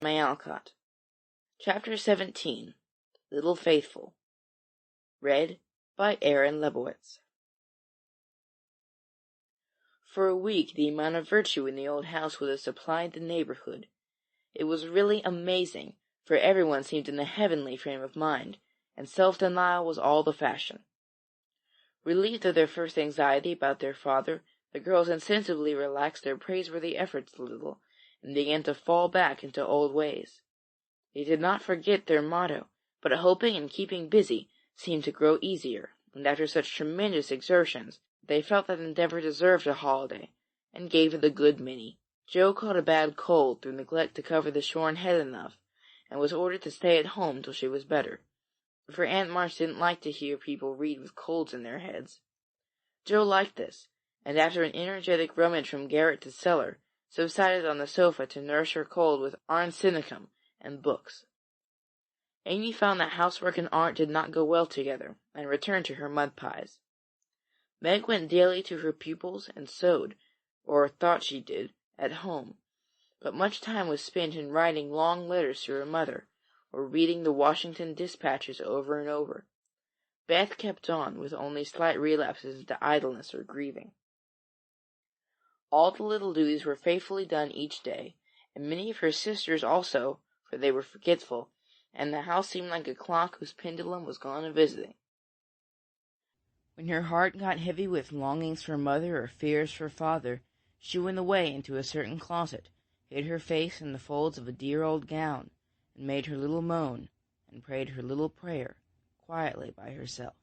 May Alcott. Chapter 17. Little Faithful. Read by Aaron Lebowitz. For a week the amount of virtue in the old house would have supplied the neighborhood. It was really amazing, for everyone seemed in a heavenly frame of mind, and self-denial was all the fashion. Relieved of their first anxiety about their father, the girls insensibly relaxed their praiseworthy efforts a little, and began to fall back into old ways. They did not forget their motto, but hoping and keeping busy seemed to grow easier, and after such tremendous exertions, they felt that endeavor deserved a holiday, and gave it a good many. Jo caught a bad cold through neglect to cover the shorn head enough, and was ordered to stay at home till she was better, for Aunt March didn't like to hear people read with colds in their heads. Jo liked this, and after an energetic rummage from garret to cellar, subsided on the sofa to nurse her cold with arsenicum and books. Amy found that housework and art did not go well together, and returned to her mud pies. Meg went daily to her pupils and sewed, or thought she did, at home, but much time was spent in writing long letters to her mother, or reading the Washington dispatches over and over. Beth kept on, with only slight relapses into idleness or grieving. All the little duties were faithfully done each day, and many of her sisters also, for they were forgetful, and the house seemed like a clock whose pendulum was gone a-visiting. When her heart got heavy with longings for mother or fears for father, she went away into a certain closet, hid her face in the folds of a dear old gown, and made her little moan, and prayed her little prayer, quietly by herself.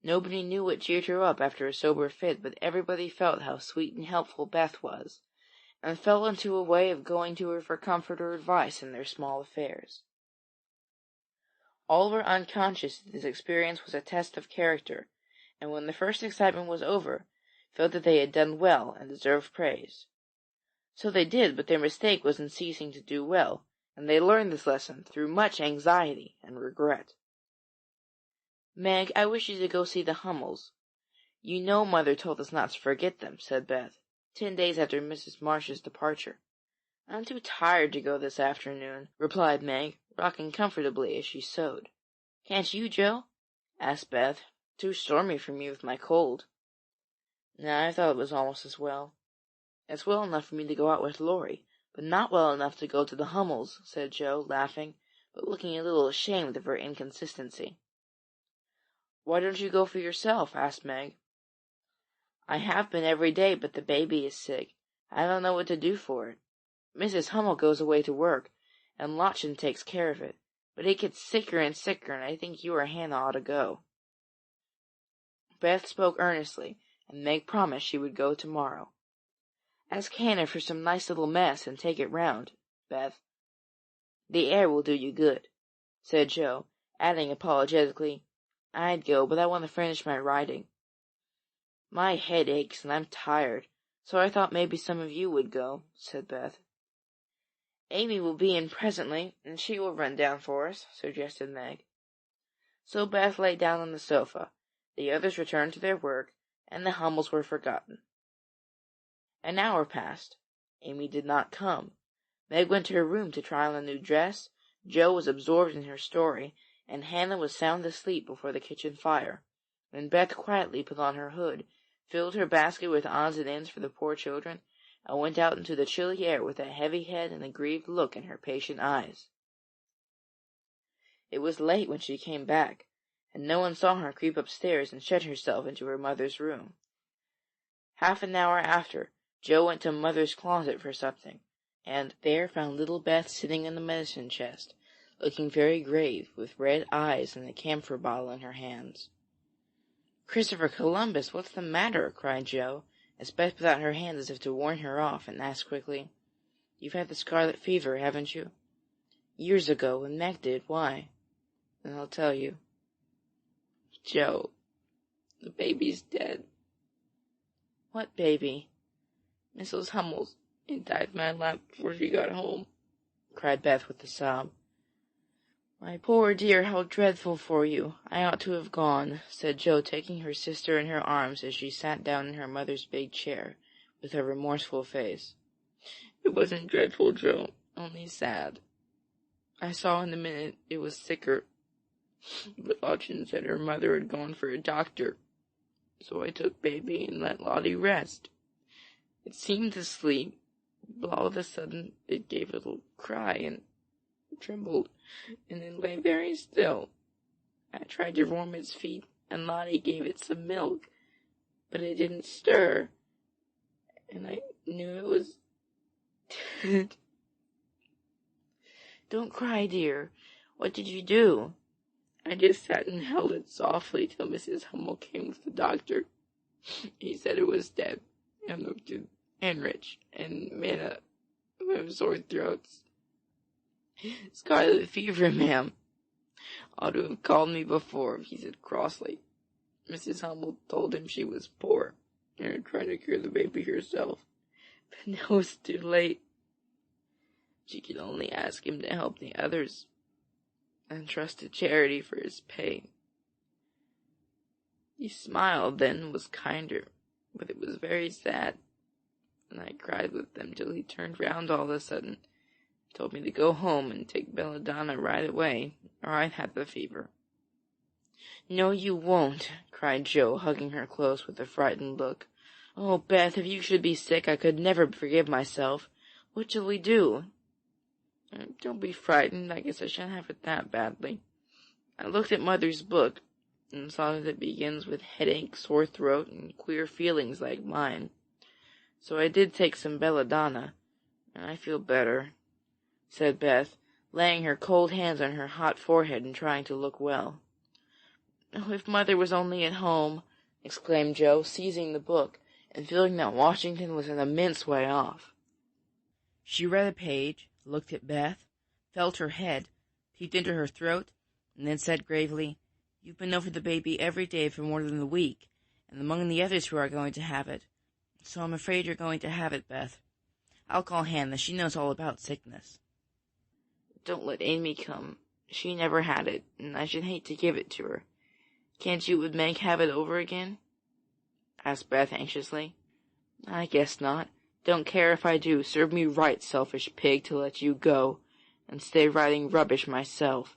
Nobody knew what cheered her up after a sober fit, but everybody felt how sweet and helpful Beth was, and fell into a way of going to her for comfort or advice in their small affairs. All were unconscious that this experience was a test of character, and when the first excitement was over, felt that they had done well and deserved praise. So they did, but their mistake was in ceasing to do well, and they learned this lesson through much anxiety and regret. "Meg, I wish you to go see the Hummels. You know Mother told us not to forget them," said Beth, 10 days after Mrs. Marsh's departure. "I'm too tired to go this afternoon," replied Meg, rocking comfortably as she sewed. "Can't you, Jo?" asked Beth. "Too stormy for me with my cold." "No, I thought it was almost as well." "It's well enough for me to go out with Laurie, but not well enough to go to the Hummels," said Jo, laughing, but looking a little ashamed of her inconsistency. "Why don't you go for yourself?" asked Meg. "I have been every day, but the baby is sick. I don't know what to do for it. Mrs. Hummel goes away to work, and Lottchen takes care of it, but it gets sicker and sicker, and I think you or Hannah ought to go." Beth spoke earnestly, and Meg promised she would go tomorrow. "Ask Hannah for some nice little mess, and take it round, Beth. The air will do you good," said Jo, adding apologetically, "I'd go, but I want to finish my writing. My head aches, and I'm tired, so I thought maybe some of you would go," said Beth. "Amy will be in presently, and she will run down for us," suggested Meg. So Beth lay down on the sofa, the others returned to their work, and the Hummels were forgotten. An hour passed. Amy did not come. Meg went to her room to try on a new dress, Jo was absorbed in her story, and Hannah was sound asleep before the kitchen fire, when Beth quietly put on her hood, filled her basket with odds and ends for the poor children, and went out into the chilly air with a heavy head and a grieved look in her patient eyes. It was late when she came back, and no one saw her creep upstairs and shut herself into her mother's room. Half an hour after, Jo went to Mother's closet for something, and there found little Beth sitting in the medicine chest, looking very grave, with red eyes and a camphor bottle in her hands. "Christopher Columbus, what's the matter?" cried Jo, as Beth put out her hand as if to warn her off, and asked quickly, "You've had the scarlet fever, haven't you?" "Years ago, when Meg did. Why?" "Then I'll tell you. Jo, the baby's dead." "What baby?" "Mrs. Hummel's. It died in my lap before she got home," cried Beth with a sob. "My poor dear, how dreadful for you. I ought to have gone," said Jo, taking her sister in her arms as she sat down in her mother's big chair, with a remorseful face. "It wasn't dreadful, Jo. only sad. I saw in a minute it was sicker, but Lachlan said her mother had gone for a doctor, so I took baby and let Lottie rest. It seemed to sleep, but all of a sudden it gave a little cry and trembled, and then lay very still. I tried to warm its feet, and Lottie gave it some milk, but it didn't stir, and I knew it was dead. Don't cry, dear. What did you do? I just sat and held it softly till Mrs. Hummel came with the doctor. He said it was dead, and looked at Heinrich and Minna, who have sore throats. Scarlet fever, ma'am. Ought to have called me before, he said crossly. Mrs. Hummel told him she was poor, and had tried to cure the baby herself, but now it's too late. She could only ask him to help the others, and trust to charity for his pain. He smiled then, was kinder, but it was very sad, and I cried with them till he turned round all of a sudden, told me to go home and take belladonna right away, or I'd have the fever. No, you won't, cried Joe, hugging her close with a frightened look. Oh, Beth, if you should be sick, I could never forgive myself. What shall we do? Don't be frightened. I guess I shan't have it that badly. I looked at Mother's book, and saw that it begins with headache, sore throat, and queer feelings like mine. So I did take some belladonna, and I feel better, said Beth, laying her cold hands on her hot forehead and trying to look well. Oh, if Mother was only at home, exclaimed Joe, seizing the book, and feeling that Washington was an immense way off. She read a page, looked at Beth, felt her head, peeped into her throat, and then said gravely, You've been over the baby every day for more than a week, and among the others who are going to have it. So I'm afraid you're going to have it, Beth. I'll call Hannah. She knows all about sickness. Don't let Amy come. She never had it, and I should hate to give it to her. Can't you and Meg have it over again? Asked Beth anxiously. I guess not. Don't care if I do. Serve me right, selfish pig, to let you go, and stay writing rubbish myself,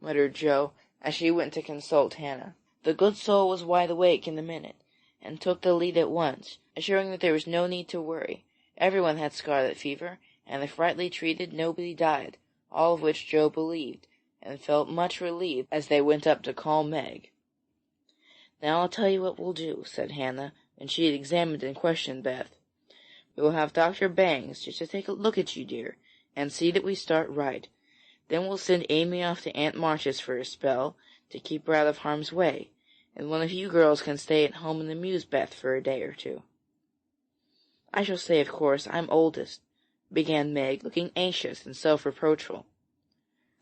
muttered Joe, as she went to consult Hannah. The good soul was wide awake in a minute, and took the lead at once, assuring that there was no need to worry. Everyone had scarlet fever, and if rightly treated, nobody died, all of which Joe believed, and felt much relieved as they went up to call Meg. Now I'll tell you what we'll do, said Hannah, when she had examined and questioned Beth. We will have Dr. Bangs just to take a look at you, dear, and see that we start right. Then we'll send Amy off to Aunt March's for a spell, to keep her out of harm's way, and one of you girls can stay at home and amuse Beth for a day or two. I shall say, of course, I'm oldest, began Meg, looking anxious and self-reproachful.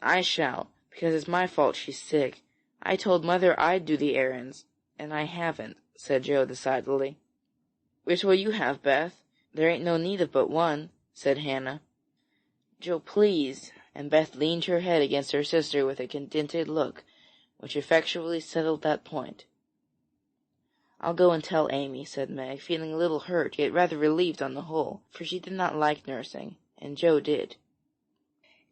I shall, because it's my fault she's sick. I told Mother I'd do the errands, and I haven't, said Joe decidedly. Which will you have, Beth? There ain't no need of but one, said Hannah. Joe, please, and Beth leaned her head against her sister with a contented look, which effectually settled that point. I'll go and tell Amy, said Meg, feeling a little hurt, yet rather relieved on the whole, for she did not like nursing, and Joe did.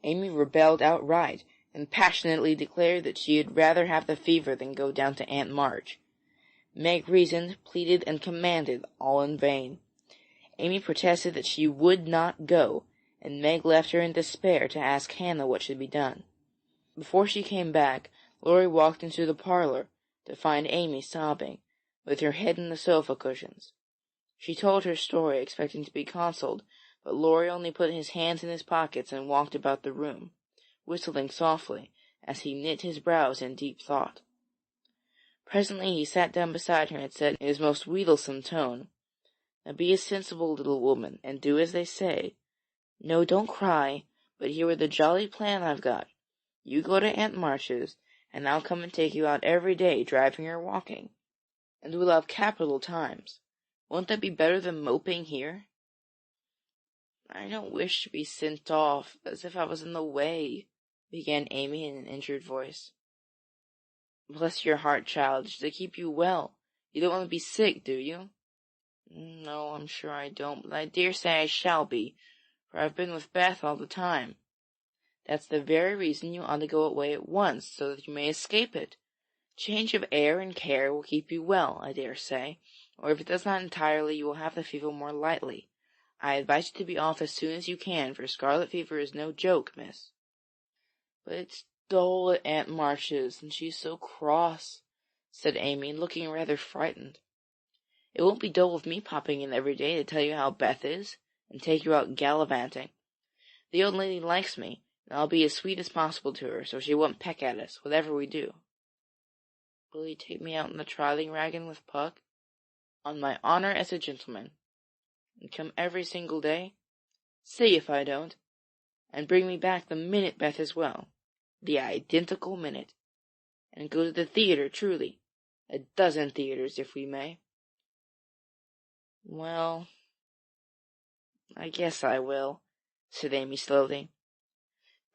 Amy rebelled outright, and passionately declared that she had rather have the fever than go down to Aunt March. Meg reasoned, pleaded, and commanded, all in vain. Amy protested that she would not go, and Meg left her in despair to ask Hannah what should be done. Before she came back, Laurie walked into the parlor, to find Amy sobbing, with her head in the sofa cushions. She told her story, expecting to be consoled, but Laurie only put his hands in his pockets and walked about the room, whistling softly, as he knit his brows in deep thought. Presently he sat down beside her and said in his most wheedlesome tone, Now be a sensible little woman, and do as they say. No, don't cry, but hear the jolly plan I've got. You go to Aunt March's, and I'll come and take you out every day, driving or walking, and we'll have capital times. Won't that be better than moping here? I don't wish to be sent off, as if I was in the way, began Amy in an injured voice. Bless your heart, child, it's to keep you well. You don't want to be sick, do you? No, I'm sure I don't, but I dare say I shall be, for I've been with Beth all the time. That's the very reason you ought to go away at once, so that you may escape it. Change of air and care will keep you well, I dare say, or if it does not entirely, you will have the fever more lightly. I advise you to be off as soon as you can, for scarlet fever is no joke, miss. But it's dull at Aunt March's, and she's so cross, said Amy, looking rather frightened. It won't be dull with me popping in every day to tell you how Beth is, and take you out gallivanting. The old lady likes me, and I'll be as sweet as possible to her, so she won't peck at us, whatever we do. Will you take me out in the trotting wagon with Puck? On my honor as a gentleman. And come every single day? See if I don't. And bring me back the minute Beth is well. The identical minute. And go to the theatre, truly. 12 theatres, if we may. Well, I guess I will, said Amy slowly.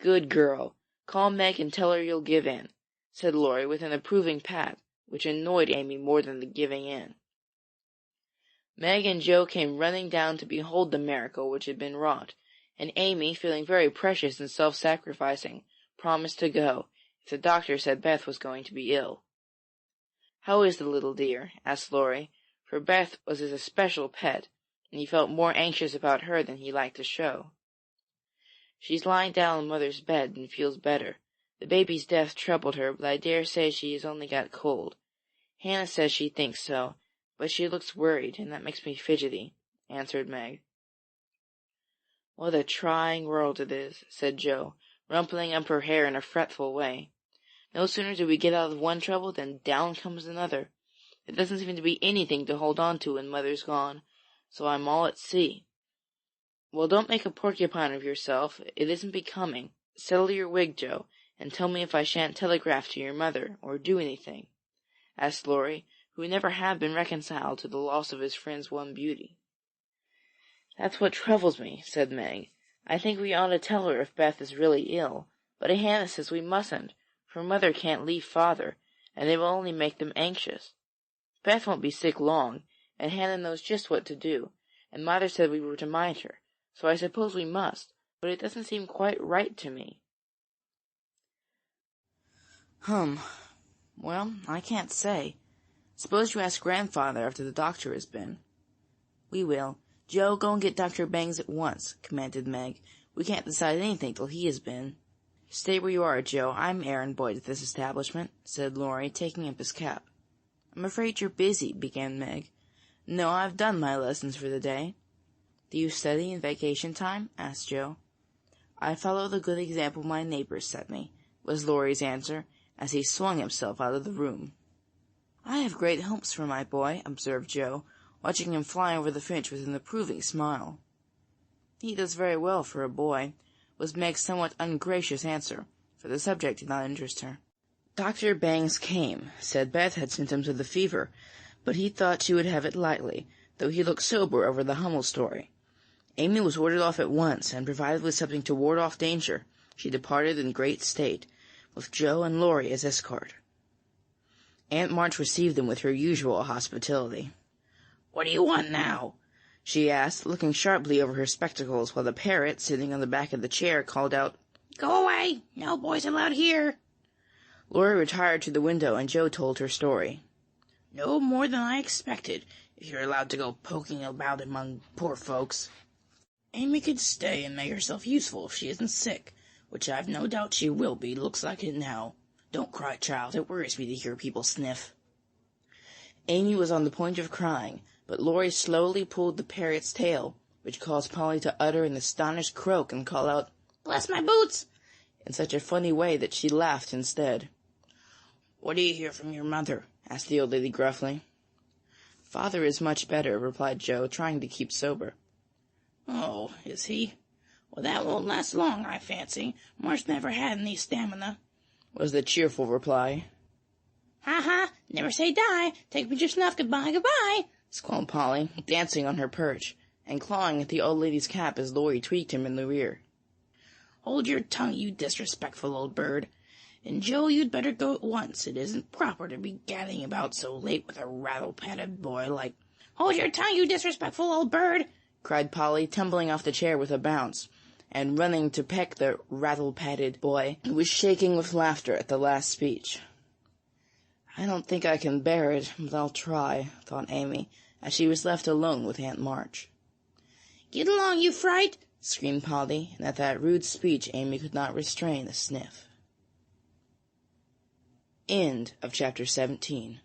Good girl. Call Meg and tell her you'll give in, said Laurie with an approving pat, which annoyed Amy more than the giving in. Meg and Joe came running down to behold the miracle which had been wrought, and Amy, feeling very precious and self-sacrificing, promised to go, if the doctor said Beth was going to be ill. How is the little dear? Asked Laurie, for Beth was his especial pet, and he felt more anxious about her than he liked to show. She's lying down on Mother's bed and feels better. The baby's death troubled her, but I dare say she has only got cold. Hannah says she thinks so, but she looks worried, and that makes me fidgety, answered Meg. What a trying world it is, said Joe, rumpling up her hair in a fretful way. No sooner do we get out of one trouble than down comes another. There doesn't seem to be anything to hold on to when Mother's gone, so I'm all at sea. Well, don't make a porcupine of yourself. It isn't becoming. Settle your wig, Joe, and tell me if I shan't telegraph to your mother, or do anything, asked Laurie, who never had been reconciled to the loss of his friend's one beauty. That's what troubles me, said Meg. I think we ought to tell her if Beth is really ill, but Hannah says we mustn't, for Mother can't leave Father, and it will only make them anxious. Beth won't be sick long, and Hannah knows just what to do, and Mother said we were to mind her, so I suppose we must, but it doesn't seem quite right to me. Well, I can't say. Suppose you ask Grandfather after the doctor has been. We will. Joe, go and get Dr. Bangs at once, commanded Meg. We can't decide anything till he has been. Stay where you are, Joe. I'm errand boy at this establishment, said Laurie, taking up his cap. I'm afraid you're busy, began Meg. No, I've done my lessons for the day. Do you study in vacation time? Asked Joe. I follow the good example my neighbors set me, was Laurie's answer, as he swung himself out of the room. I have great hopes for my boy, observed Joe, watching him fly over the Finch with an approving smile. He does very well for a boy, was Meg's somewhat ungracious answer, for the subject did not interest her. Dr. Bangs came, said Beth had symptoms of the fever, but he thought she would have it lightly, though he looked sober over the Hummel story. Amy was ordered off at once, and provided with something to ward off danger, she departed in great state, with Joe and Laurie as escort. Aunt March received them with her usual hospitality. "What do you want now?" she asked, looking sharply over her spectacles, while the parrot, sitting on the back of the chair, called out, "Go away! No boys allowed here!" Laurie retired to the window, and Joe told her story. "No more than I expected, if you're allowed to go poking about among poor folks. Amy could stay and make herself useful if she isn't sick, which I've no doubt she will be, looks like it now. Don't cry, child, it worries me to hear people sniff." Amy was on the point of crying, but Laurie slowly pulled the parrot's tail, which caused Polly to utter an astonished croak and call out, "Bless my boots!" in such a funny way that she laughed instead. "What do you hear from your mother?" asked the old lady gruffly. "Father is much better," replied Joe, trying to keep sober. "Oh, is he? Well, that won't last long, I fancy. Marsh never had any stamina," was the cheerful reply. "Ha! Never say die. Take me your snuff. Goodbye, goodbye," squalled Polly, dancing on her perch, and clawing at the old lady's cap as Laurie tweaked him in the rear. "Hold your tongue, you disrespectful old bird. And, Joe, you'd better go at once. It isn't proper to be gadding about so late with a rattle-pated boy like—" "Hold your tongue, you disrespectful old bird!" cried Polly, tumbling off the chair with a bounce, and running to peck the rattle-pated boy, who was shaking with laughter at the last speech. "I don't think I can bear it, but I'll try," thought Amy, as she was left alone with Aunt March. "Get along, you fright!" screamed Polly, and at that rude speech Amy could not restrain a sniff. End of chapter 17.